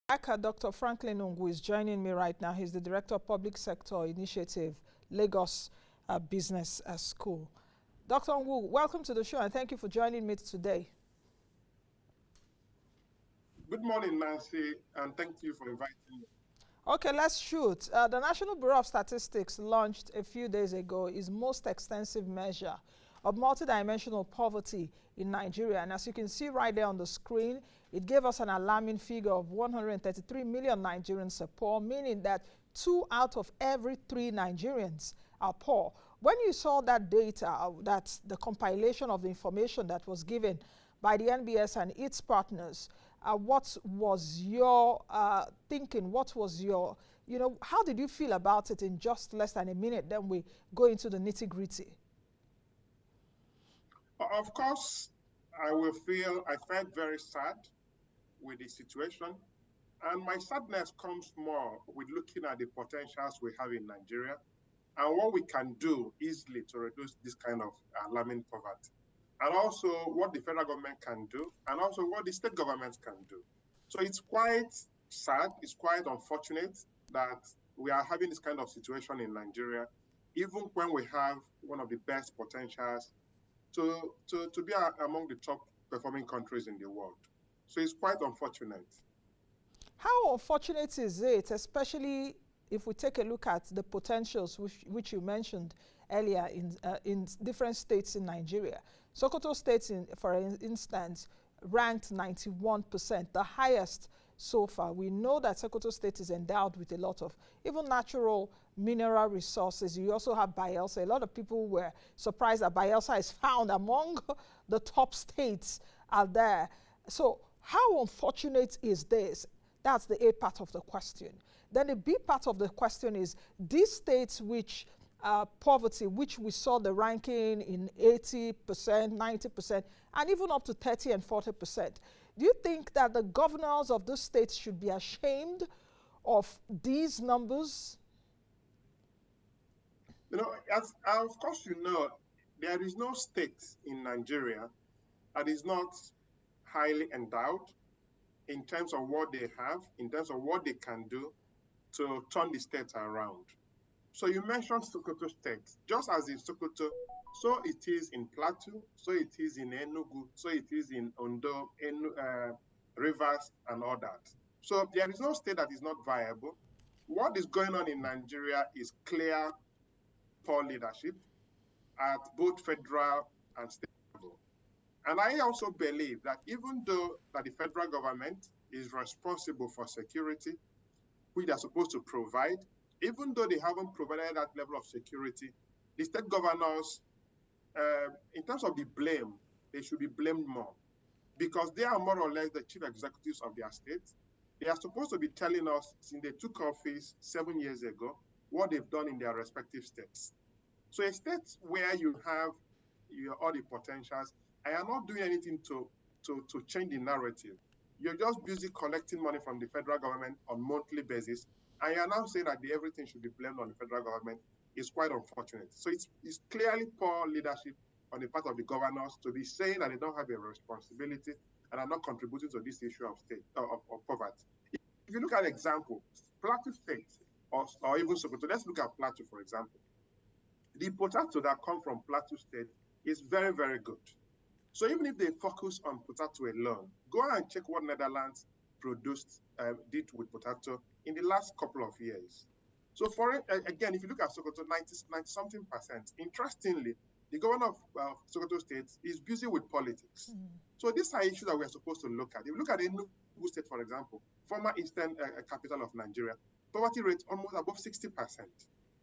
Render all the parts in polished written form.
Aka Dr. Franklin Ngwu is joining me right now. He's the Director of Public Sector Initiative, Lagos Business School. Dr. Ngwu, welcome to the show and thank you for joining me today. Good morning, Nancy, and thank you for inviting me. Okay, let's shoot. The National Bureau of Statistics launched a few days ago its most extensive measure of multidimensional poverty in Nigeria. And as you can see right there on the screen, it gave us an alarming figure of 133 million Nigerians are poor, meaning that 2 out of every 3 Nigerians are poor. When you saw that data, that's the compilation of the information that was given by the NBS and its partners, what was your thinking? What was your, how did you feel about it in just less than a minute? Then we go into the nitty gritty. Of course, I felt very sad with the situation. And my sadness comes more with looking at the potentials we have in Nigeria and what we can do easily to reduce this kind of alarming poverty. And also what the federal government can do, and also what the state governments can do. So it's quite sad, it's quite unfortunate that we are having this kind of situation in Nigeria, even when we have one of the best potentials to be among the top performing countries in the world. So it's quite unfortunate. How unfortunate is it, especially if we take a look at the potentials which you mentioned earlier in different states in Nigeria? Sokoto State, for instance, ranked 91%, the highest so far. We know that Sokoto State is endowed with a lot of even natural mineral resources. You also have Bayelsa. A lot of people were surprised that Bayelsa is found among the top states out there. So how unfortunate is this? That's the A part of the question. Then the B part of the question is these states which poverty, which we saw the ranking in 80%, 90%, and even up to 30 and 40%. Do you think that the governors of those states should be ashamed of these numbers? As of course there is no state in Nigeria that is not highly endowed in terms of what they have, in terms of what they can do to turn the state around. So you mentioned Sokoto State. Just as in Sokoto, so it is in Plateau, so it is in Enugu, so it is in Ondo, Rivers, and all that. So there is no state that is not viable. What is going on in Nigeria is clear poor leadership at both federal and state level. And I also believe that even though that the federal government is responsible for security, which they're supposed to provide, even though they haven't provided that level of security, the state governors, in terms of the blame, they should be blamed more because they are more or less the chief executives of their states. They are supposed to be telling us since they took office 7 years ago what they've done in their respective states. So a state where you have all the potentials and you're not doing anything to change the narrative. You're just busy collecting money from the federal government on monthly basis, and you're now saying that everything should be blamed on the federal government is quite unfortunate. So it's clearly poor leadership on the part of the governors to be saying that they don't have a responsibility and are not contributing to this issue of state of poverty. If you look at example, Plateau State or even Sokoto, let's look at Plateau, for example. The potato that come from Plateau State is very, very good. So even if they focus on potato alone, go and check what Netherlands did with potato in the last couple of years. So again, if you look at Sokoto, 90-something percent. Interestingly, the governor of Sokoto State is busy with politics. So these are issues that we're supposed to look at. If you look at Ngwu State, for example, former eastern capital of Nigeria, poverty rate almost above 60%.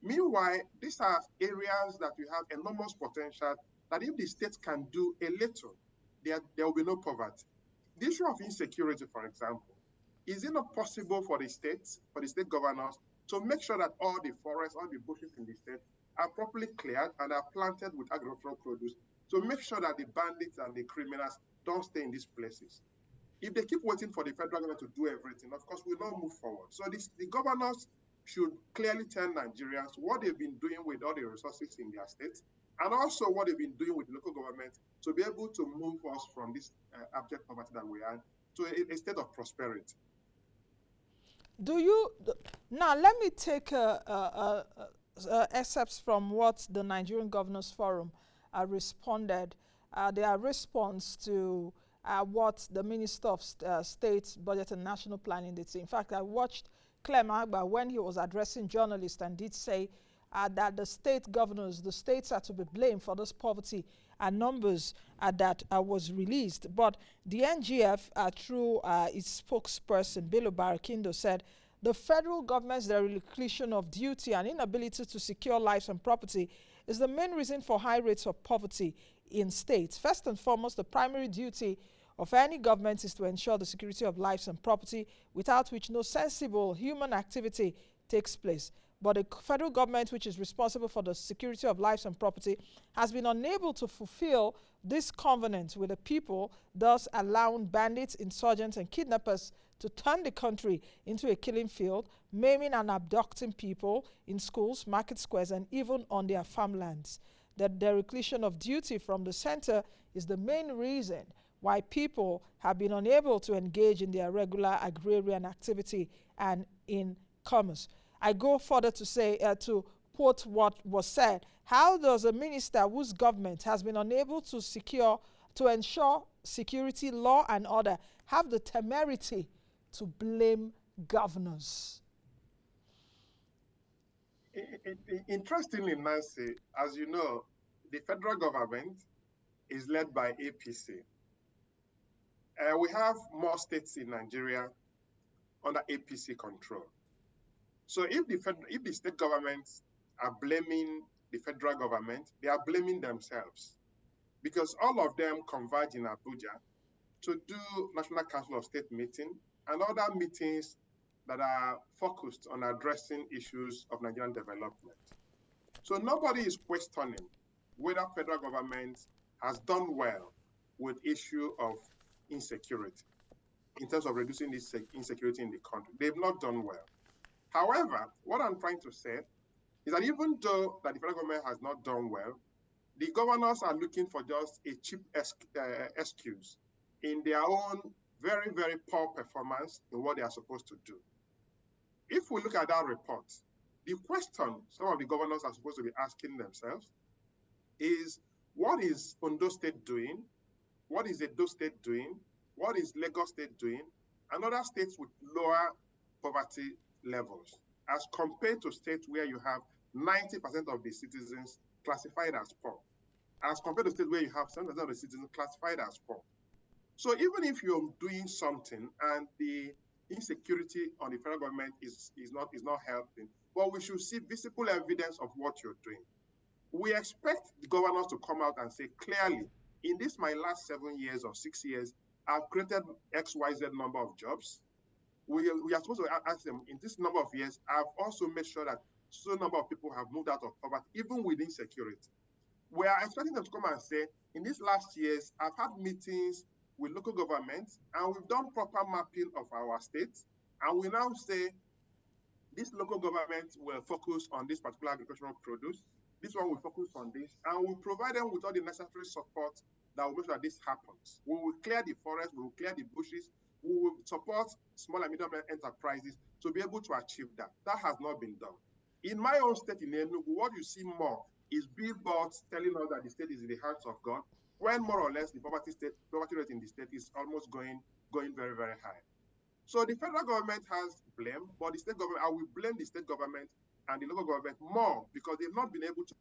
Meanwhile, these are areas that we have enormous potential that if the state can do a little, there will be no poverty. The issue of insecurity, for example, is it not possible for the states, for the state governors, to make sure that all the forests, all the bushes in the state are properly cleared and are planted with agricultural produce to make sure that the bandits and the criminals don't stay in these places? If they keep waiting for the federal government to do everything, of course, we'll not move forward. So the governors should clearly tell Nigerians what they've been doing with all the resources in their states, and also what they've been doing with local government to be able to move us from this abject poverty that we are to a state of prosperity. Do you now? Let me take excerpts from what the Nigerian Governors Forum responded. Their response to what the Minister of State, Budget and National Planning did say. In fact, I watched Clem Agba when he was addressing journalists and did say that the state governors, the states are to be blamed for this poverty and numbers that was released. But the NGF, through its spokesperson, Bello Barakindo, said the federal government's dereliction of duty and inability to secure lives and property is the main reason for high rates of poverty in states. First and foremost, the primary duty of any government is to ensure the security of lives and property, without which no sensible human activity takes place. But the federal government, which is responsible for the security of lives and property, has been unable to fulfill this covenant with the people, thus allowing bandits, insurgents, and kidnappers to turn the country into a killing field, maiming and abducting people in schools, market squares, and even on their farmlands. The dereliction of duty from the center is the main reason why people have been unable to engage in their regular agrarian activity and in commerce. I go further to say, to quote what was said, how does a minister whose government has been unable to ensure security, law and order have the temerity to blame governors? Interestingly, Nancy, as you know, the federal government is led by APC. We have more states in Nigeria under APC control. So if the state governments are blaming the federal government, they are blaming themselves, because all of them converge in Abuja to do National Council of State meeting and other meetings that are focused on addressing issues of Nigerian development. So nobody is questioning whether federal government has done well with issue of insecurity in terms of reducing this insecurity in the country. They've not done well. However, what I'm trying to say is that even though that the federal government has not done well, the governors are looking for just a cheap excuse in their own very, very poor performance in what they are supposed to do. If we look at that report, the question some of the governors are supposed to be asking themselves is, what is Ondo State doing? What is Edo State doing? What is Lagos State doing? And other states with lower poverty levels, as compared to states where you have 90% of the citizens classified as poor, as compared to states where you have 7% of the citizens classified as poor. So even if you're doing something and the insecurity on the federal government is not helping, but we should see visible evidence of what you're doing. We expect the governors to come out and say clearly, in this my last 7 years or 6 years, I've created XYZ number of jobs. We are supposed to ask them, in this number of years, I've also made sure that so number of people have moved out of poverty, even within security. We are expecting them to come and say, in these last years, I've had meetings with local governments, and we've done proper mapping of our states, and we now say, this local government will focus on this particular agricultural produce, this one will focus on this, and we'll provide them with all the necessary support that will make sure that this happens. We will clear the forest, we will clear the bushes, we will support small and medium enterprises to be able to achieve that. That has not been done. In my own state in Enugu, what you see more is billboards telling us that the state is in the hands of God, when more or less the poverty rate in the state is almost going very, very high. So the federal government has blame, but the state government, I will blame the state government and the local government more, because they've not been able to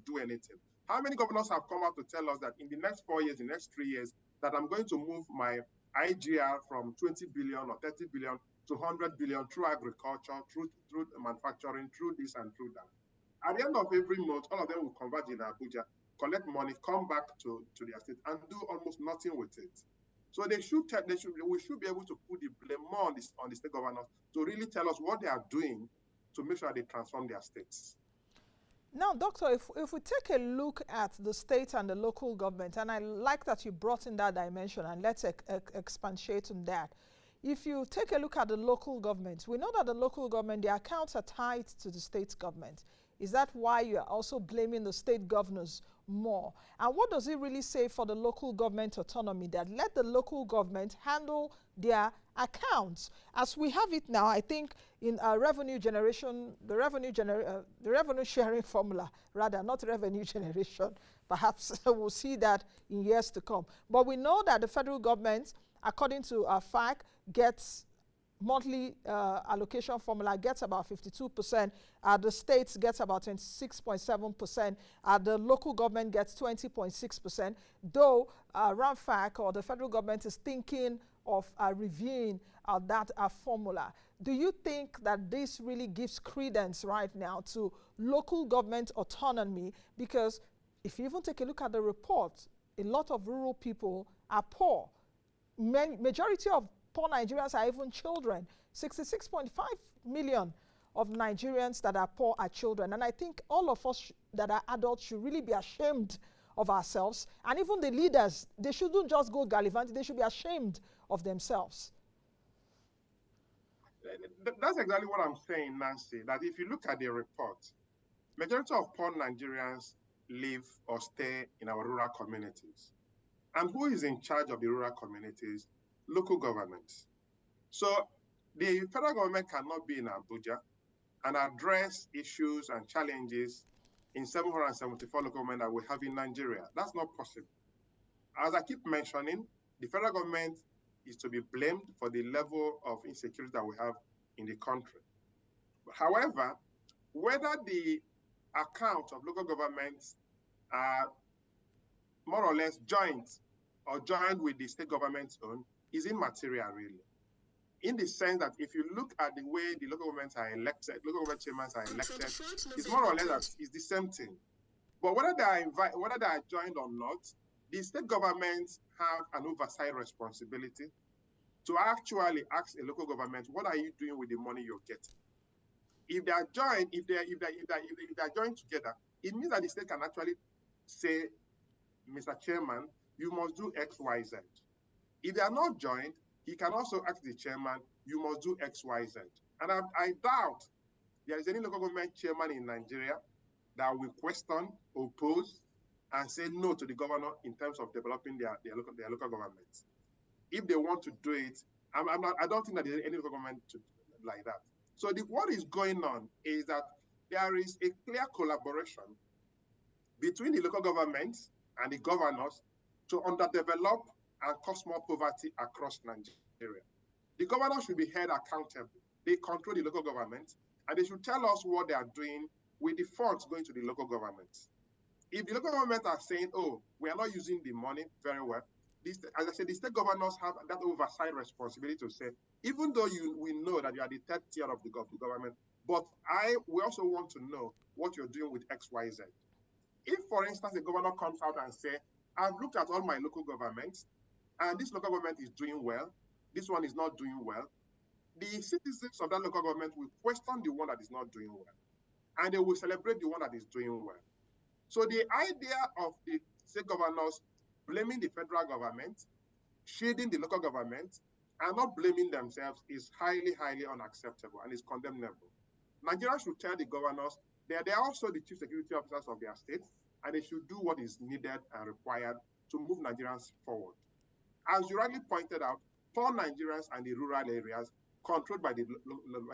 do anything. How many governors have come out to tell us that in the next 4 years, in the next 3 years, that I'm going to move my IGR from 20 billion or 30 billion to 100 billion through agriculture, through manufacturing, through this and through that? At the end of every month, all of them will converge in Abuja, collect money, come back to their state, and do almost nothing with it. So we should be able to put the blame more on the state governors to really tell us what they are doing to make sure they transform their states. Now, Doctor, if we take a look at the state and the local government, and I like that you brought in that dimension, and let's expatiate on that. If you take a look at the local government, we know that the local government, their accounts are tied to the state government. Is that why you are also blaming the state governors more. And what does it really say for the local government autonomy? That let the local government handle their accounts. As we have it now, I think in revenue generation, the revenue sharing formula, rather, not revenue generation, perhaps we'll see that in years to come. But we know that the federal government, according to our FAC, gets monthly allocation formula gets about 52%, the states gets about 26.7%, the local government gets 20.6%, though RAMFAC or the federal government is thinking of reviewing that formula. Do you think that this really gives credence right now to local government autonomy? Because if you even take a look at the report, a lot of rural people are poor. Majority of poor Nigerians are even children. 66.5 million of Nigerians that are poor are children. And I think all of us that are adults should really be ashamed of ourselves. And even the leaders, they shouldn't just go gallivanting, they should be ashamed of themselves. That's exactly what I'm saying, Nancy, that if you look at the report, majority of poor Nigerians live or stay in our rural communities. And who is in charge of the rural communities? Local governments. So the federal government cannot be in Abuja and address issues and challenges in 774 local government that we have in Nigeria. That's not possible. As I keep mentioning, the federal government is to be blamed for the level of insecurity that we have in the country. However, whether the accounts of local governments are more or less joined or joined with the state government's own is immaterial, really. In the sense that if you look at the way the local governments are elected, local government chairmen are elected, it's more or less it's the same thing. But whether they are joined or not, the state governments have an oversight responsibility to actually ask a local government, what are you doing with the money you're getting? If they are joined, if they are joined together, it means that the state can actually say, Mr. Chairman, you must do X, Y, Z. If they are not joined, he can also ask the chairman, you must do X, Y, Z. And I doubt there is any local government chairman in Nigeria that will question, oppose, and say no to the governor in terms of developing their local governments. If they want to do it, I don't think that there's any local government like that. So what is going on is that there is a clear collaboration between the local governments and the governors to underdevelop and cause more poverty across Nigeria. The governors should be held accountable. They control the local government, and they should tell us what they are doing with the funds going to the local governments. If the local government are saying, oh, we are not using the money very well, as I said, the state governors have that oversight responsibility to say, even though we know that you are the third tier of the government, but we also want to know what you're doing with X, Y, Z. If, for instance, the governor comes out and says, I've looked at all my local governments, and this local government is doing well, this one is not doing well, the citizens of that local government will question the one that is not doing well, and they will celebrate the one that is doing well. So the idea of the state governors blaming the federal government, shading the local government, and not blaming themselves is highly, highly unacceptable and is condemnable. Nigeria should tell the governors that they are also the chief security officers of their states, and they should do what is needed and required to move Nigerians forward. As you rightly pointed out, poor Nigerians and the rural areas controlled by the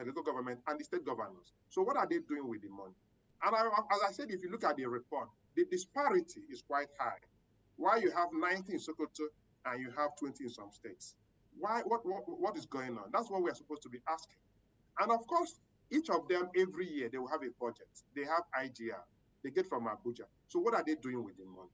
local government and the state governors. So what are they doing with the money? And as I said, if you look at the report, the disparity is quite high. Why you have 19 in Sokoto and you have 20 in some states? Why? What is going on? That's what we are supposed to be asking. And of course, each of them every year they will have a budget. They have IGR. They get from Abuja. So what are they doing with the money?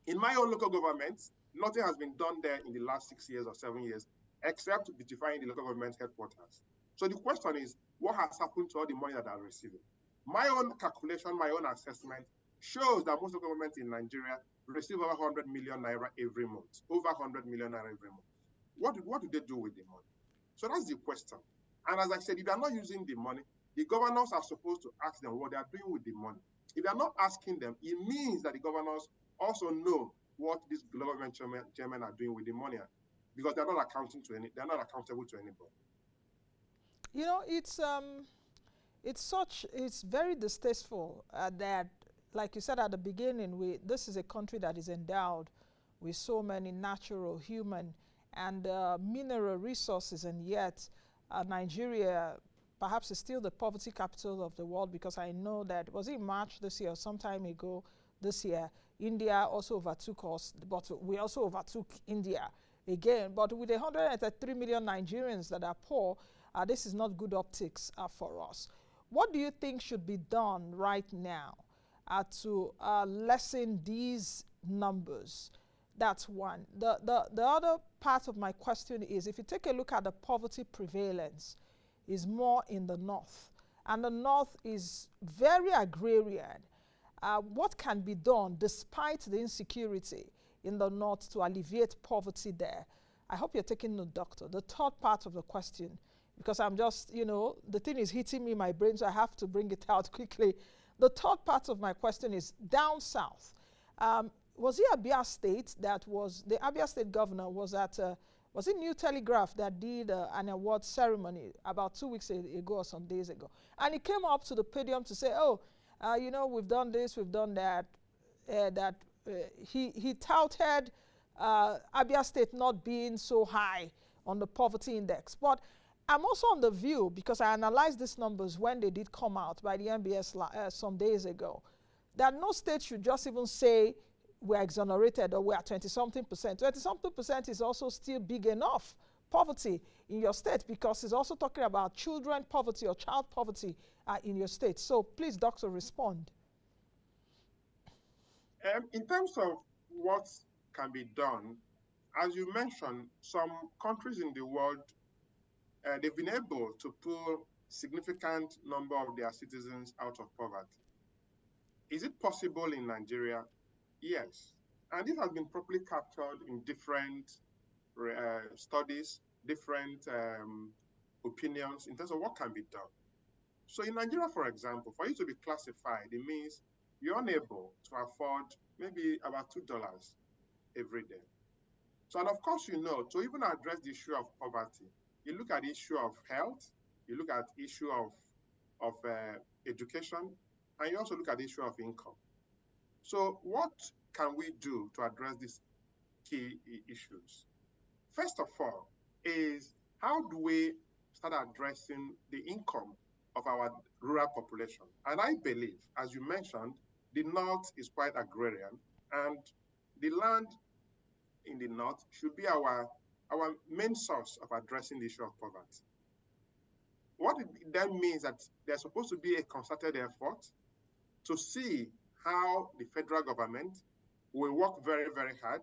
In my own local government, nothing has been done there in the last 6 years or 7 years, except beautifying the local government headquarters. So the question is, what has happened to all the money that I'm receiving? My own calculation, my own assessment shows that most local governments in Nigeria receive over 100 million naira every month, over 100 million naira every month. What do they do with the money? So that's the question. And as I said, if they are not using the money, the governors are supposed to ask them what they are doing with the money. If they are not asking them, it means that the governors also know what these government chairmen are doing with the money, because they're not accountable to anybody. You know, it's very distasteful that like you said at the beginning, this is a country that is endowed with so many natural, human, and mineral resources, and yet Nigeria perhaps is still the poverty capital of the world, because I know that, was it March this year or some time ago this year, India also overtook us, but we also overtook India again. But with 103 million Nigerians that are poor, this is not good optics for us. What do you think should be done right now to lessen these numbers? That's one. The other part of my question is, if you take a look at the poverty prevalence, is more in the north. And the north is very agrarian. What can be done despite the insecurity in the north to alleviate poverty there? I hope you're taking note, Doctor. The third part of the question, because I'm just, the thing is hitting me in my brain, so I have to bring it out quickly. The third part of my question is down south. Was it Abia State that was, the Abia State governor was at, was it New Telegraph that did an award ceremony about 2 weeks ago or some days ago? And he came up to the podium to say, oh, we've done this, we've done that. He touted Abia State not being so high on the poverty index. But I'm also on the view, because I analyzed these numbers when they did come out by the MBS some days ago, that no state should just even say we're exonerated or we're 20-something percent. 20-something percent is also still big enough poverty in your state, because it's also talking about children poverty or child poverty in your state. So please, Doctor, respond. In terms of what can be done, as you mentioned, some countries in the world, they've been able to pull significant number of their citizens out of poverty. Is it possible in Nigeria? Yes. And this has been properly captured in different studies, different opinions in terms of what can be done. So in Nigeria, for example, for you to be classified, it means you're unable to afford maybe about $2 every day. So, and of course, to even address the issue of poverty, you look at the issue of health, you look at the issue of education, and you also look at the issue of income. So what can we do to address these key issues? First of all, is how do we start addressing the income of our rural population? And I believe, as you mentioned, the north is quite agrarian, and the land in the north should be our main source of addressing the issue of poverty. What it then means that there's supposed to be a concerted effort to see how the federal government will work very, very hard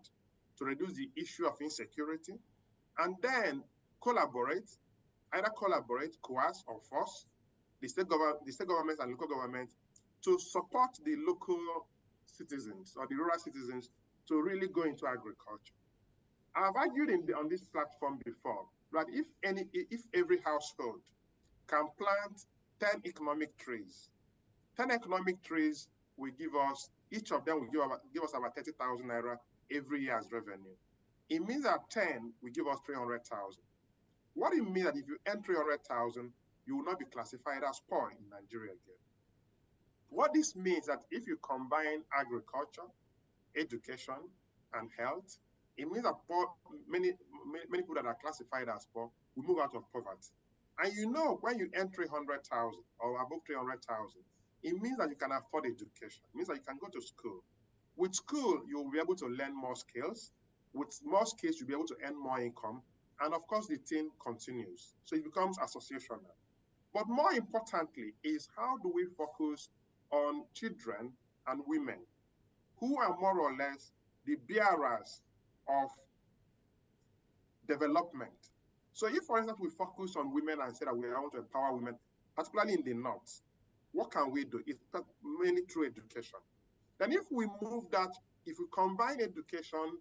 to reduce the issue of insecurity, and then either collaborate, coerce, or force the state governments and local governments to support the local citizens or the rural citizens to really go into agriculture. I've argued on this platform before that if every household can plant 10 economic trees, 10 economic trees will give us, each of them will give us about 30,000 naira every year as revenue. It means that 10 will give us 300,000. What it means that if you earn 300,000, you will not be classified as poor in Nigeria again. What this means that if you combine agriculture, education, and health, it means that many people that are classified as poor will move out of poverty. And when you earn 300,000 or above 300,000, it means that you can afford education. It means that you can go to school. With school, you will be able to learn more skills. With more skills, you'll be able to earn more income. And of course, the thing continues. So it becomes associational. But more importantly is, how do we focus on children and women who are more or less the bearers of development? So if, for instance, we focus on women and say that we want to empower women, particularly in the north, what can we do? It's mainly through education. Then if we combine education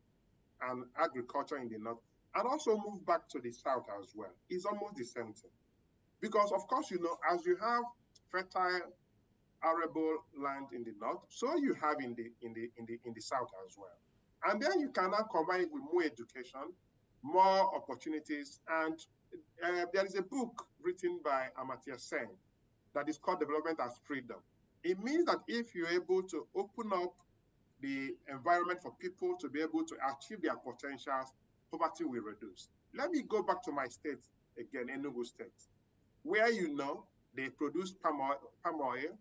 and agriculture in the north, and also move back to the south as well, it's almost the same thing. Because of course, as you have fertile, arable land in the north, so you have in the south as well. And then you can now combine it with more education, more opportunities. And there is a book written by Amartya Sen that is called Development as Freedom. It means that if you're able to open up the environment for people to be able to achieve their potentials, poverty will reduce. Let me go back to my state again, Enugu State, where they produce palm oil.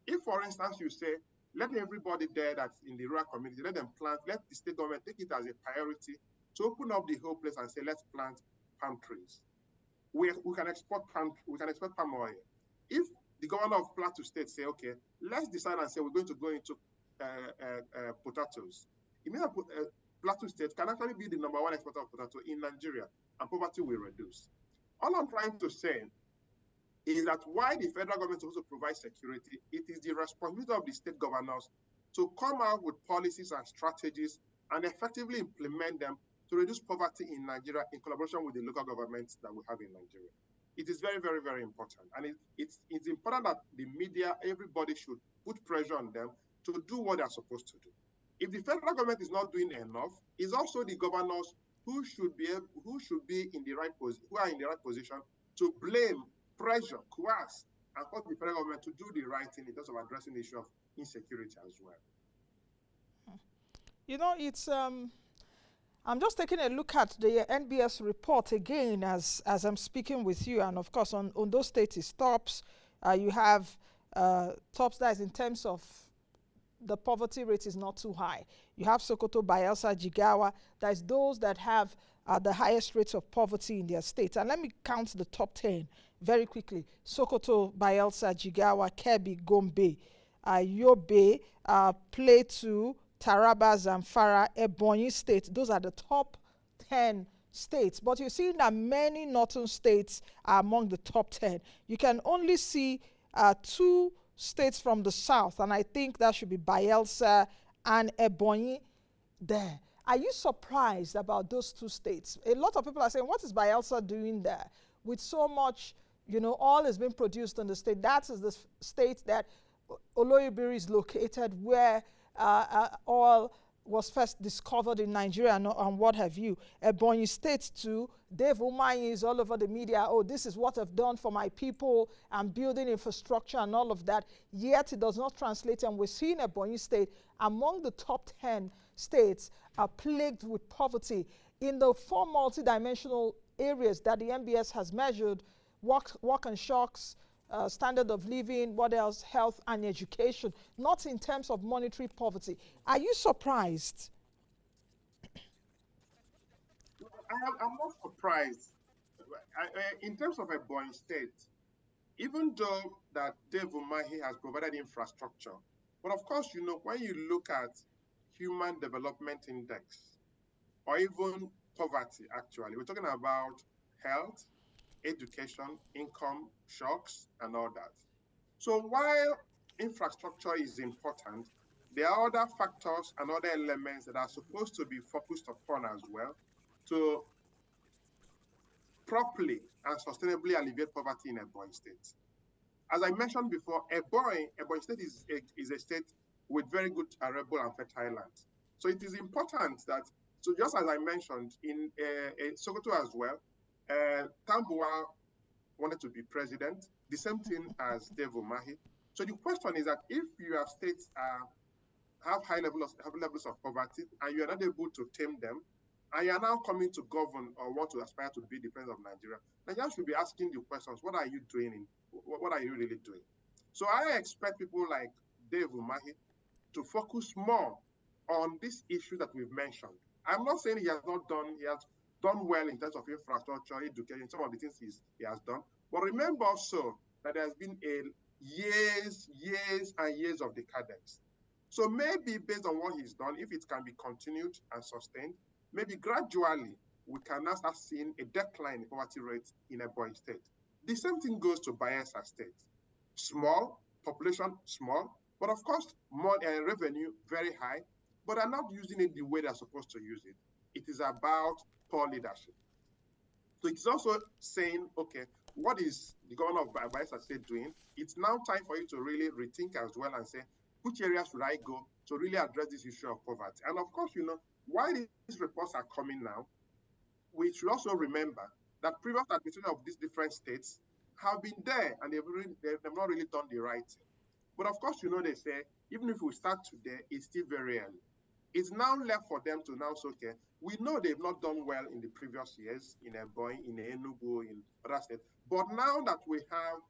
If, for instance, you say, let everybody there that's in the rural community, let them plant, let the state government take it as a priority to open up the whole place and say, let's plant palm trees. We can export palm oil. If the governor of Plateau State say, okay, let's decide and say we're going to go into potatoes, it means that Plateau State can actually be the number one exporter of potato in Nigeria, and poverty will reduce. All I'm trying to say is that while the federal government also provides security, it is the responsibility of the state governors to come out with policies and strategies and effectively implement them to reduce poverty in Nigeria in collaboration with the local governments that we have in Nigeria. It is very, very, very important. And it's important that the media, everybody should put pressure on them to do what they're supposed to do. If the federal government is not doing enough, it's also the governors who should be in the right position to blame, pressure, coerce, and cause the federal government to do the right thing in terms of addressing the issue of insecurity as well. It's I'm just taking a look at the NBS report again as I'm speaking with you, and of course on those states it tops. You have tops, that is in terms of the poverty rate is not too high. You have Sokoto, Bayelsa, Jigawa. That is those that have the highest rates of poverty in their states. And let me count the top 10 very quickly. Sokoto, Bayelsa, Jigawa, Kebbi, Gombe, Yobe, Plateau, Taraba, Zamfara, Ebonyi State. Those are the top 10 states. But you see that many northern states are among the top 10. You can only see two states from the south, and I think that should be Bayelsa and Ebonyi there. Are you surprised about those two states? A lot of people are saying, what is Bayelsa doing there? With so much, oil has been produced in the state. That is the state that Oloibiri is located, where oil was first discovered in Nigeria and what have you. Ebonyi State too, Dave Umahi is all over the media. Oh, this is what I've done for my people. I'm building infrastructure and all of that. Yet it does not translate, and we're seeing Ebonyi State among the top 10 states are plagued with poverty. In the 4 multidimensional areas that the MBS has measured, work and shocks, standard of living, what else, health and education, not in terms of monetary poverty. Are you surprised? I'm not surprised. In terms of Ebonyi State, even though that Dave Umahi has provided infrastructure, but of course, when you look at Human Development Index, or even poverty, actually, we're talking about health, education, income, shocks, and all that. So while infrastructure is important, there are other factors and other elements that are supposed to be focused upon as well to properly and sustainably alleviate poverty in Ebonyi State. As I mentioned before, Ebonyi State is a state with very good arable and fertile lands. So it is important that, so just as I mentioned, in Sokoto as well, Tambuwa wanted to be president, the same thing as Dave Umahi. So the question is that if your states have high levels of poverty and you are not able to tame them, and you are now coming to govern or want to aspire to be the president of Nigeria, Nigerians should be asking you questions. What are you doing? What are you really doing? So I expect people like Dave Umahi to focus more on this issue that we've mentioned. I'm not saying he has done well in terms of infrastructure, education, some of the things he has done. But remember also that there's been years and years of decadence. So maybe based on what he's done, if it can be continued and sustained, maybe gradually we can now start seeing a decline in poverty rates in Ebonyi State. The same thing goes to Bayelsa State. Small, population small, but of course, more revenue very high, but are not using it the way they're supposed to use it. It is about poor leadership. So it's also saying, okay, what is the governor of Bayelsa State doing? It's now time for you to really rethink as well and say, which areas should I go to really address this issue of poverty? And of course, while these reports are coming now, we should also remember that previous administrations of these different states have been there and they've not really done the right thing. But of course, they say, even if we start today, it's still very early. It's now left for them to now say, okay, we know they've not done well in the previous years in Ebonyi, in Enugu, in other states. But now that we have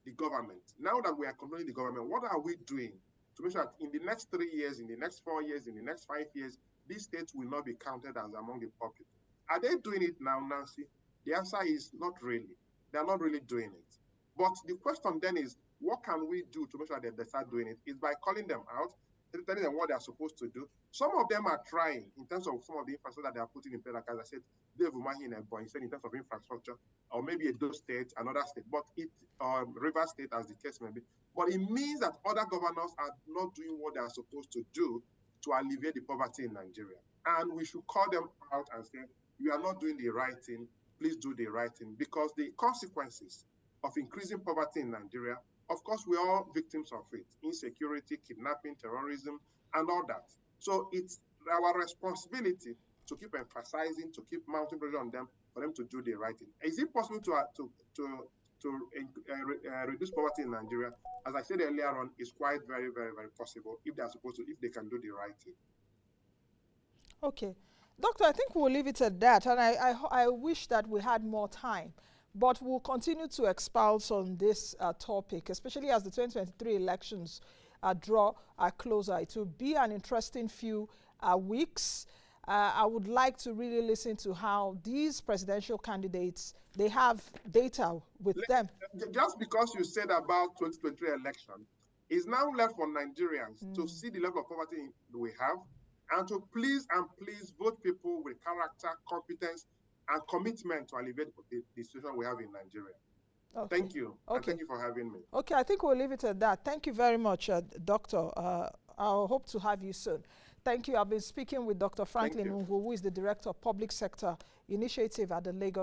the government, now that we are controlling the government, what are we doing to make sure that in the next 3 years, in the next 4 years, in the next 5 years, these states will not be counted as among the poor people? Are they doing it now, Nancy? The answer is not really. They're not really doing it. But the question then is, what can we do to make sure that they start doing it? Is by calling them out, telling them what they're supposed to do. Some of them are trying in terms of some of the infrastructure that they are putting in place. Like as I said, Dave Umahi in Ebonyi said in terms of infrastructure, or maybe Edo State, another state, but River State as the case may be. But it means that other governors are not doing what they are supposed to do to alleviate the poverty in Nigeria. And we should call them out and say, you are not doing the right thing, please do the right thing, because the consequences of increasing poverty in Nigeria, of course, we are all victims of it: insecurity, kidnapping, terrorism, and all that. So it's our responsibility to keep emphasizing, to keep mounting pressure on them for them to do the right thing. Is it possible to reduce poverty in Nigeria? As I said earlier on, it's quite very, very, very possible if they are supposed to, if they can do the right thing. Okay. Doctor, I think we'll leave it at that. And I wish that we had more time. But we'll continue to expound on this topic, especially as the 2023 elections draw closer. It will be an interesting few weeks. I would like to really listen to how these presidential candidates, they have data with them. Just because you said about 2023 election, it's now left for Nigerians to see the level of poverty we have, and to please vote people with character, competence, and commitment to alleviate the situation we have in Nigeria. Okay. Thank you. Okay. And thank you for having me. Okay, I think we'll leave it at that. Thank you very much, Doctor. I'll hope to have you soon. Thank you. I've been speaking with Dr. Franklin Ngwu, who is the Director of Public Sector Initiative at the Lagos